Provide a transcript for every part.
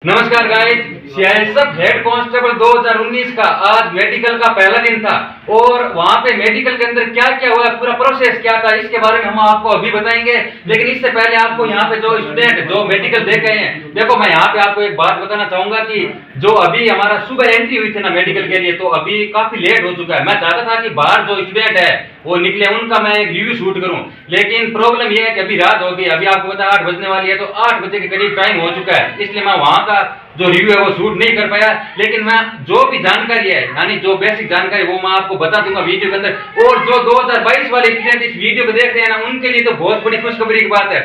नमस्कार guys, CISF head constable 2019 का आज मेडिकल का पहला दिन था और वहां पे मेडिकल के अंदर क्या क्या हुआ, पूरा प्रोसेस क्या था, इसके बारे में हम आपको अभी बताएंगे। लेकिन इससे पहले आपको यहाँ पे जो स्टूडेंट जो मेडिकल दे गए हैं, देखो मैं यहाँ पे आपको एक बात बताना चाहूंगा कि जो अभी हमारा सुबह एंट्री हुई थी ना मेडिकल के लिए, तो अभी काफी लेट हो चुका है। मैं चाहता था कि बाहर जो स्टूडेंट है वो निकले, उनका मैं एक रिव्यू शूट करूं, लेकिन प्रॉब्लम ये है कि अभी रात हो गई। अभी आपको पता 8 बजने वाली है, तो 8 बजे के करीब टाइम हो चुका है, इसलिए मैं वहां का जो रिव्यू है वो शूट नहीं कर पाया। लेकिन मैं जो भी जानकारी है, यानी जो बेसिक जानकारी, वो मैं आपको बता दूंगा वीडियो के अंदर। और जो 2022 वाले स्टूडेंट इस वीडियो को देख रहे हैं ना, उनके लिए तो बहुत बड़ी खुशखबरी की बात है।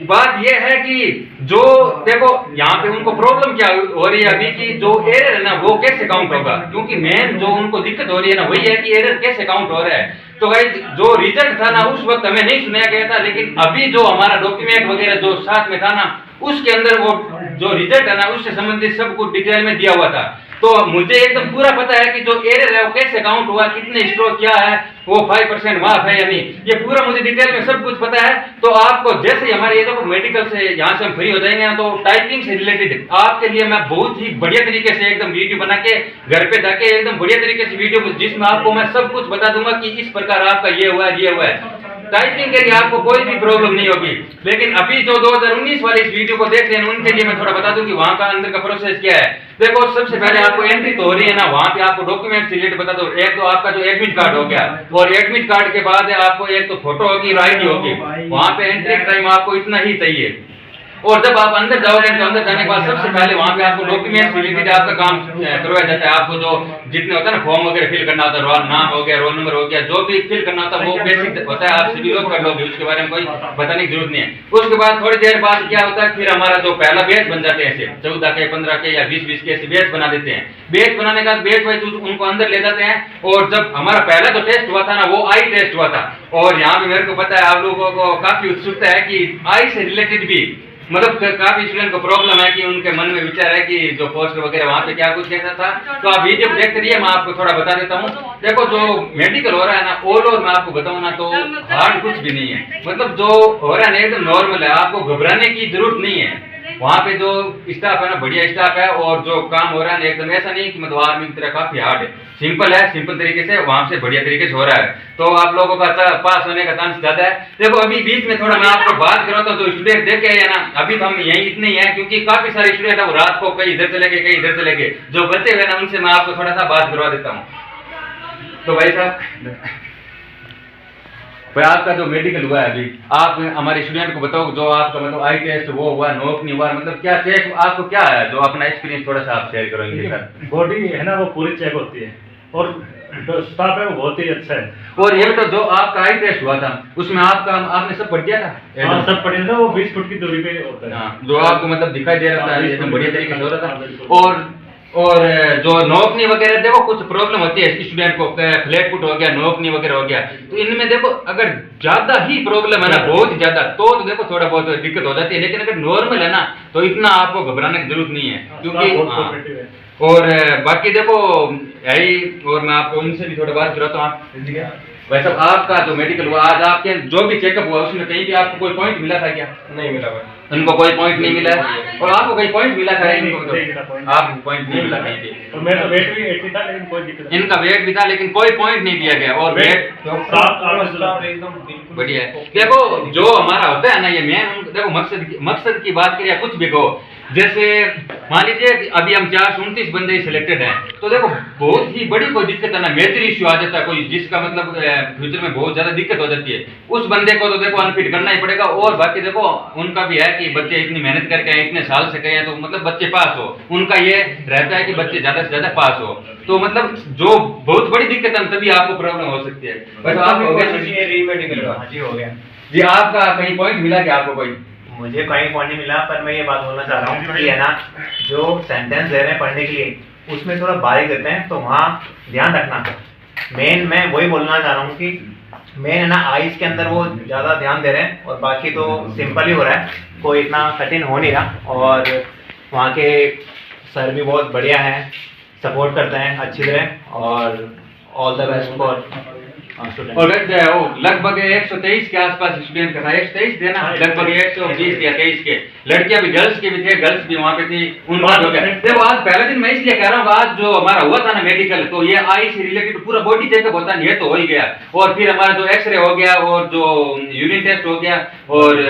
बात यह है कि जो देखो यहाँ पे उनको प्रॉब्लम क्या हो रही है अभी की, जो एरर है ना वो कैसे काउंट होगा, क्योंकि मेन जो उनको दिक्कत हो रही है ना वही है कि एरर कैसे काउंट हो रहा है। तो भाई जो रिजल्ट था ना उस वक्त हमें नहीं सुनाया गया था, लेकिन अभी जो हमारा डॉक्यूमेंट वगैरह जो साथ में था ना, उसके अंदर वो जो रिजल्ट है ना उससे संबंधित सब कुछ डिटेल में दिया हुआ था। तो मुझे एकदम पूरा पता है कि जो एरर है वो कैसे काउंट हुआ, कितने स्ट्रोक क्या है, वो 5% माफ है या नहीं, ये पूरा मुझे डिटेल में सब कुछ पता है। तो आपको जैसे ही हमारे ये देखो मेडिकल से यहाँ से हम फ्री हो जाएंगे ना, तो टाइपिंग से रिलेटेड आपके लिए मैं बहुत ही बढ़िया तरीके से एकदम वीडियो बना के घर पे जाके एकदम बढ़िया तरीके से वीडियो, जिसमें आपको मैं सब कुछ बता दूंगा कि इस प्रकार आपका ये हुआ है, ये हुआ है। टाइपिंग के लिए आपको कोई भी प्रॉब्लम नहीं होगी। लेकिन अभी जो 2019 वाले इस वीडियो को देख रहे हैं उनके लिए मैं थोड़ा बता दूं कि वहां का अंदर का प्रोसेस क्या है। देखो सबसे पहले आपको एंट्री तो हो रही है ना, वहां पे आपको डॉक्यूमेंट रिलेटेड बता दो। एक तो आपका जो एडमिट कार्ड हो गया, और एडमिट कार्ड के बाद आपको एक तो फोटो होगी और आईडी होगी। वहां पे एंट्री टाइम आपको इतना ही चाहिए। और जब आप अंदर जाओगे तो अंदर जाने के बाद सबसे पहले वहां पे आपको डॉक्यूमेंट रिलेटेड आपका काम करवाया जाता है। आपको जो जितने होता है ना फॉर्म वगैरह फिल करना होता है, नाम हो गया, रोल नंबर हो गया, जो भी फिल करना होता है वो बेसिक होता है, आप सभी लोग कर लोगे, उसके बारे में कोई बताने की जरूरत नहीं है। उसके बाद थोड़ी देर बाद क्या होता है, फिर हमारा जो पहला बैच बन जाते हैं, ऐसे 14 के 15 के या 20-20 के ऐसे बैच बना देते हैं। बैच बनाने का बैच वाइज उनको अंदर ले जाते हैं। और जब हमारा पहला जो टेस्ट हुआ था ना वो आई टेस्ट हुआ था, और यहाँ पे मेरे को पता है आप लोगों को काफी उत्सुकता है कि आई से रिलेटेड भी मतलब काफी स्टूडेंट को प्रॉब्लम है कि उनके मन में विचार है कि जो पोस्ट वगैरह वहां पे क्या कुछ कहता था। तो आप वीडियो देखते रहिए, मैं आपको थोड़ा बता देता हूँ। देखो जो मेडिकल हो रहा है ना ऑल ओवर मैं आपको बताऊँ ना, तो हार्ड कुछ भी नहीं है। मतलब जो हो रहा है ना एकदम नॉर्मल है, आपको घबराने की जरूरत नहीं है। वहाँ पे जो स्टाफ है ना बढ़िया स्टाफ है, और जो काम हो रहा है ना एकदम ऐसा नहीं कि मतलब आर्मी की तरह काफी हार्ड है, सिंपल है, सिंपल तरीके से वहां से बढ़िया तरीके से हो रहा है। तो आप लोगों का पास होने का चांस ज्यादा है। देखो अभी बीच में थोड़ा मैं आपको बात कराता हूँ, जो स्टूडेंट देख के आए ना, अभी तो हम यही इतने ही है, क्योंकि काफी सारे स्टूडेंट है वो रात को कहीं इधर चले गए कहीं इधर चले गए। जो बचे हुए ना उनसे मैं आपको थोड़ा सा बात करवा देता हूँ। तो भाई साहब, भाई आपका जो मेडिकल हुआ है अभी, आप हमारे स्टूडेंट को बताओ, जो आपका मतलब आई टेस्ट वो हुआ, नोक नहीं हुआ, मतलब क्या चेक आपको क्या है, जो अपना एक्सपीरियंस थोड़ा सा आप शेयर करेंगे सर। बॉडी है ना वो पूरी चेक होती है, और जो स्टाफ है वो बहुत ही अच्छा है। और ये तो जो आपका आई टेस्ट हुआ था उसमें आपने सब पढ़ दिया था? हाँ सब पढ़ दिया था, वो 20 फुट की दूरी पे होता है। हाँ, जो आपको मतलब दिखाई दे रहा था एकदम बढ़िया तरीके से हो रहा था। और जो नोकनी वगैरह देखो कुछ प्रॉब्लम होती है स्टूडेंट को, फ्लैट फुट हो गया, नोकनी वगैरह हो गया, तो इनमें देखो अगर ज्यादा ही प्रॉब्लम है ना, बहुत ही ज्यादा, तो देखो थोड़ा बहुत दिक्कत हो जाती है। लेकिन अगर नॉर्मल है ना तो इतना आपको घबराने की जरूरत नहीं है, क्योंकि और बाकी देखो यही। और मैं आपको उनसे भी थोड़ा बात कराता हूँ। वैसे आपका जो मेडिकल हुआ आज, आपके जो भी चेकअप हुआ उसमें कहीं भी आपको कोई पॉइंट मिला था क्या? नहीं मिला भाई, उनको कोई पॉइंट नहीं मिला है। और आपको कोई पॉइंट मिला था? इनको तो आपको पॉइंट नहीं मिला कहीं भी। और मेरा वेट भी 80 था, लेकिन कोई दिक्कत नहीं। इनका वेट भी था लेकिन कोई पॉइंट नहीं दिया गया। और वेट एकदम बढ़िया है। देखो जो हमारा होता है ना ये मेन, देखो मकसद की बात करिए, कुछ भी कहो। जैसे मान लीजिए अभी हम 429 बंदे सिलेक्टेड हैं, तो देखो बहुत ही बड़ी कोई दिक्कत है ना, मेजर इश्यू आ जाता है कोई, जिसका मतलब फ्यूचर में बहुत ज्यादा दिक्कत हो जाती है, उस बंदे को तो देखो अनफिट करना ही पड़ेगा। और बाकी देखो उनका भी है कि बच्चे इतनी मेहनत करके आए, इतने साल से गए हैं, तो मतलब बच्चे पास हो, उनका ये रहता है कि बच्चे ज्यादा से ज्यादा पास हो। तो मतलब जो बहुत बड़ी दिक्कत है तभी आपको प्रॉब्लम हो सकती है। बस आप हो गया रीमेडिकल का? जी हो गया जी। आपका कहीं पॉइंट मिला क्या आपको? कोई मुझे कहीं पॉइंट नहीं मिला, पर मैं ये बात बोलना चाह रहा हूँ कि है ना, जो सेंटेंस दे रहे हैं पढ़ने के लिए उसमें थोड़ा बारीक देते हैं, तो वहाँ ध्यान रखना। मेन मैं वही बोलना चाह रहा हूँ कि मेन है ना आइज के अंदर वो ज़्यादा ध्यान दे रहे हैं, और बाकी तो सिंपल ही हो रहा है, कोई इतना कठिन हो नहीं रहा। और वहाँ के सर भी बहुत बढ़िया हैं, सपोर्ट करते हैं अच्छी तरह, और ऑल द बेस्ट फॉर और वो लगभग 123 के आसपास स्टूडेंट का था, 123 थे ना, लगभग 120 या 23 के। लड़कियां भी, गर्ल्स के भी थे, गर्ल्स भी वहां पे थी, उनका हो गया। देखो आज पहला दिन मैं इसलिए कह रहा हूँ, आज जो हमारा हुआ था ना मेडिकल, तो ये आई से रिलेटेड पूरा बॉडी चेकअप होता है, ये तो हो ही गया, और फिर हमारा जो एक्सरे हो गया, और जो यूरिन टेस्ट हो गया, और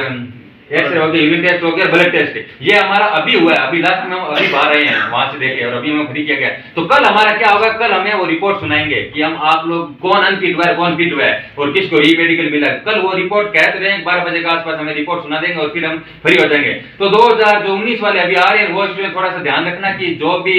एक्सरे हो गया, यूरिन टेस्ट हो गया, ब्लड टेस्ट, ये हमारा अभी हुआ है, अभी लास्ट में हम अभी बाहर आए हैं वहां से देखे, और अभी हमें फ्री किया गया। तो कल हमारा क्या होगा, कल हमें वो रिपोर्ट सुनाएंगे कि हम आप लोग कौन अनफिट हुआ है, कौन फिट हुआ है, और किसको री मेडिकल मिला। कल वो रिपोर्ट कहते रहे 12 बजे के आसपास हमें रिपोर्ट सुना देंगे, और फिर हम फ्री हो जाएंगे। तो 2019 वाले अभी आ रहे हैं, वो स्टूडेंट थोड़ा सा ध्यान रखना कि जो भी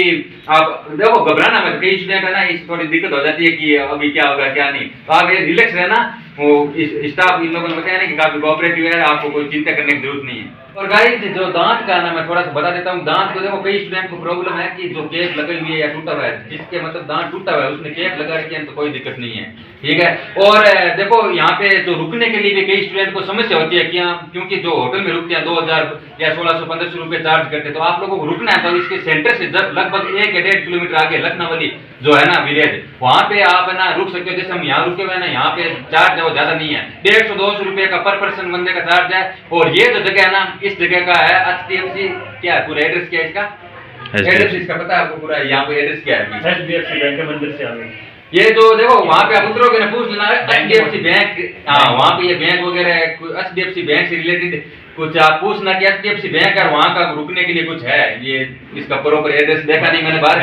आप देखो, घबराना मत, कई स्टूडेंट है ना, इस थोड़ी दिक्कत हो जाती है कि अभी क्या होगा क्या नहीं, तो आप ये रिलैक्स रहना। वो स्टाफ इन लोगों ने बताया ना कि काफी कोऑपरेटिव है, आपको कोई चिंता करने की जरूरत नहीं है। और गाइस जो दांत का ना, मैं थोड़ा सा बता देता हूँ। दांत को देखो, कई स्टूडेंट को प्रॉब्लम है कि जो केप लगी हुई है या टूटा हुआ है, जिसके मतलब दांत टूटा हुआ है उसने केप लगा रखी है, तो कोई दिक्कत नहीं है, ठीक है। और देखो यहाँ पे जो रुकने के लिए भी कई स्टूडेंट को समस्या होती है कि क्योंकि जो होटल में रुकते हैं 2000 या 1600-1500 रुपए चार्ज करते हैं, तो आप लोगों को रुकना है तो इसके सेंटर से लगभग 1 या 1.5 किलोमीटर आगे लखनवली जो है ना विलेज, वहां पे आप है ना रुक सकते हो। जैसे हम यहाँ रुके हुए हैं ना, यहाँ पे चार्ज है वो ज्यादा नहीं है, 150-200 रुपए का पर पर्सन बंदे का चार्ज है। और ये जो जगह है ना, इस जगह का है HDFC, क्या है पूरा एड्रेस, क्या है इसका एड्रेस, इसका पता है आपको पूरा, यहाँ पे एड्रेस क्या है? HDFC बैंक के मंदिर से आगे ये जो देखो वहां पे आप उतरोगे ना, पूछ लेना HDFC बैंक, हाँ वहां पे ये बैंक वगैरह HDFC बैंक से रिलेटेड कुछ आप पूछना कि HDFC बैंक है, वहां का रुकने के लिए कुछ है, ये इसका प्रॉपर एड्रेस देखा नहीं मैंने बाहर।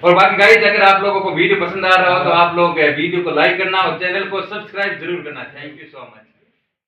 और बाकी गाइस, अगर आप लोगों को वीडियो पसंद आ रहा हो तो आप लोग वीडियो को लाइक करना और चैनल को सब्सक्राइब जरूर करना। Thank you so much.